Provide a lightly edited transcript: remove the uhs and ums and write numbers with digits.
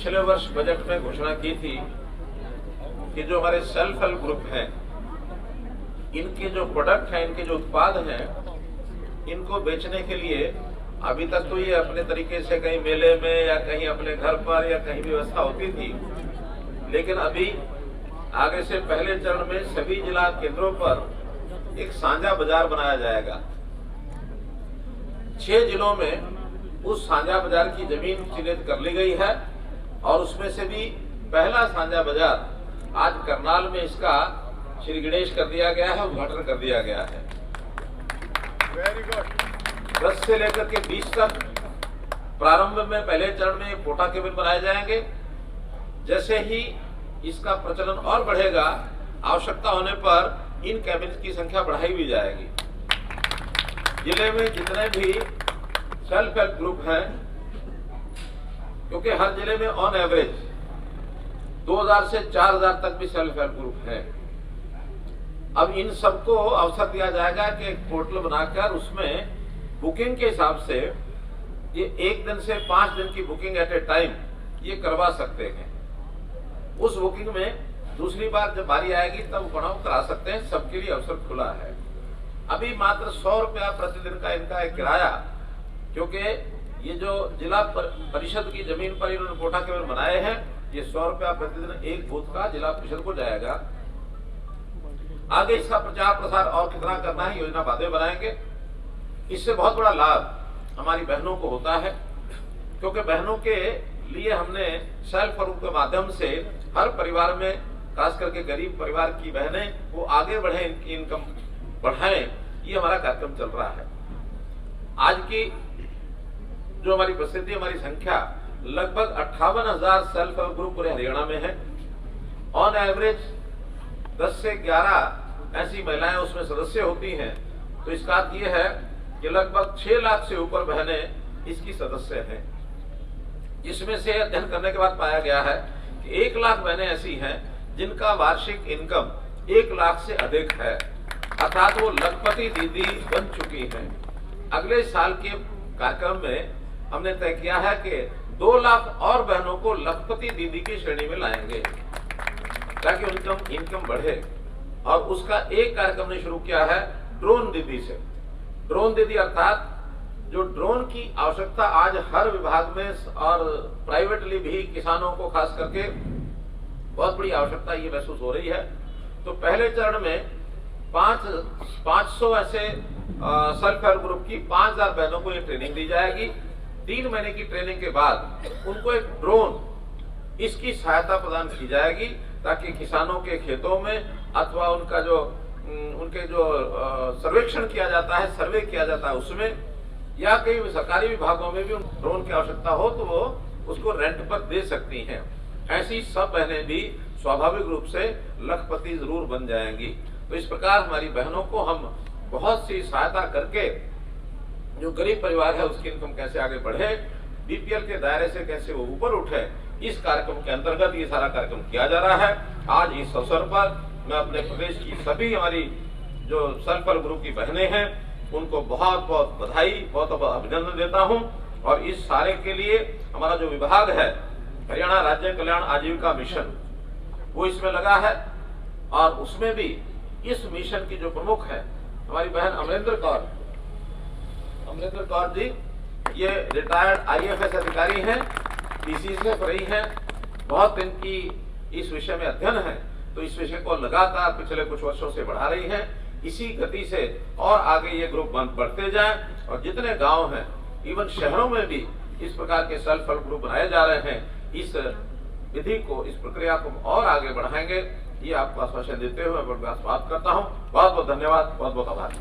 पिछले वर्ष बजट में घोषणा की थी कि जो हमारे सेल्फ हेल्प ग्रुप हैं, इनके जो प्रोडक्ट हैं, इनके जो उत्पाद हैं, इनको बेचने के लिए अभी तक तो ये अपने तरीके से कहीं मेले में या कहीं अपने घर पर या कहीं व्यवस्था होती थी, लेकिन अभी आगे से पहले चरण में सभी जिला केंद्रों पर एक साझा बाजार बनाया जाएगा। 6 जिलों में उस साझा बाजार की जमीन चिन्हित कर ली गई है और उसमें से भी पहला साझा बाजार आज करनाल में इसका श्री गणेश कर दिया गया है, उद्घाटन कर दिया गया है। Very good. 10 से लेकर के 20 तक प्रारंभ में पहले चरण में पोटा केबिन बनाए जाएंगे। जैसे ही इसका प्रचलन और बढ़ेगा, आवश्यकता होने पर इन कैबिन की संख्या बढ़ाई भी जाएगी। जिले में जितने भी सेल्फ हेल्प ग्रुप हैं, क्योंकि हर जिले में ऑन एवरेज 2000 से 4000 तक भी सेल्फ हेल्प ग्रुप हैं, अब इन सबको अवसर दिया जाएगा कि एक पोर्टल बनाकर उसमें बुकिंग के हिसाब से ये 1 दिन से 5 दिन की बुकिंग एट ए टाइम ये करवा सकते हैं। उस बुकिंग में दूसरी बार जब बारी आएगी तब बनाव करा सकते हैं। सबके लिए अवसर खुला है। अभी मात्र 100 रुपया प्रतिदिन का इनका एक किराया, क्योंकि ये जो जिला परिषद की जमीन पर इन्होंने कोठा केवल बनाए हैं, ये 100 रुपया प्रतिदिन एक बूथ का जिला परिषद को जाएगा। आगे इसका प्रचार प्रसार और कितना करना है, योजना बातें बनाएंगे। इससे बहुत बड़ा लाभ हमारी बहनों को होता है, क्योंकि बहनों के लिए हमने सेल्फ हेल्प के माध्यम से हर परिवार में, खास करके गरीब परिवार की बहनें वो आगे बढ़े, इनकी इनकम बढ़ाएं, ये हमारा कार्यक्रम चल रहा है। आज की जो हमारी प्रसिद्धि, हमारी संख्या लगभग 58,000 सेल्फ हेल्प ग्रुप पूरे हरियाणा में है। ऑन एवरेज 10 से 11 ऐसी महिलाएं उसमें सदस्य होती हैं, तो इसका अर्थ यह है कि लगभग 6 लाख से ऊपर बहनें इसकी सदस्य हैं। इसमें से अध्ययन करने के बाद पाया गया है कि 1 लाख बहनें ऐसी हैं जिनका वार्षिक इनकम 1 लाख से अधिक है, अर्थात वो लखपति दीदी बन चुकी हैं। अगले साल के कार्यक्रम में हमने तय किया है कि 2 लाख और बहनों को लखपति दीदी की श्रेणी में लाएंगे, ताकि उनका इनकम बढ़े। और उसका एक कार्यक्रम ने शुरू किया है ड्रोन दीदी से। ड्रोन दीदी अर्थात जो ड्रोन की आवश्यकता आज हर विभाग में और प्राइवेटली भी किसानों को खास करके बहुत बड़ी आवश्यकता ये महसूस हो रही है। तो पहले चरण में 500 ऐसे सेल्फ हेल्प ग्रुप की 5000 बहनों को ये ट्रेनिंग दी जाएगी। 3 महीने की ट्रेनिंग के बाद उनको एक ड्रोन इसकी सहायता प्रदान की जाएगी, ताकि किसानों के खेतों में अथवा उनके जो सर्वेक्षण किया जाता है, सर्वे किया जाता है, उसमें या कई सरकारी विभागों में भी ड्रोन की आवश्यकता हो तो वो उसको रेंट पर दे सकती हैं। ऐसी सब बहनें भी स्वाभाविक रूप से लखपति जरूर बन जाएंगी। तो इस प्रकार हमारी बहनों को हम बहुत सी सहायता करके जो गरीब परिवार है उसकी इनकम कैसे आगे बढ़े, बीपीएल के दायरे से कैसे वो ऊपर उठे, इस कार्यक्रम के अंतर्गत ये सारा कार्यक्रम किया जा रहा है। आज इस अवसर पर मैं अपने प्रदेश की सभी हमारी जो सेल्फ हेल्प ग्रुप की बहनें हैं उनको बहुत बहुत बधाई, बहुत बहुत अभिनंदन देता हूं। और इस सारे के लिए हमारा जो विभाग है, हरियाणा राज्य कल्याण आजीविका मिशन, वो इसमें लगा है। और उसमें भी इस मिशन की जो प्रमुख है हमारी बहन अमरेंद्र कौर जी, ये रिटायर्ड IAS अधिकारी हैं, PCCF रही हैं, बहुत इनकी इस विषय में अध्ययन है, तो इस विषय को लगातार पिछले कुछ वर्षों से बढ़ा रही हैं। इसी गति से और आगे ये ग्रुप बढ़ते जाएं और जितने गांव हैं, इवन शहरों में भी इस प्रकार के सेल्फ हेल्प ग्रुप बनाए जा रहे हैं। इस विधि को, इस प्रक्रिया को और आगे बढ़ाएंगे, ये आपको आश्वासन देते हुए मैं बात करता हूँ। बहुत बहुत धन्यवाद, बहुत बहुत आभार।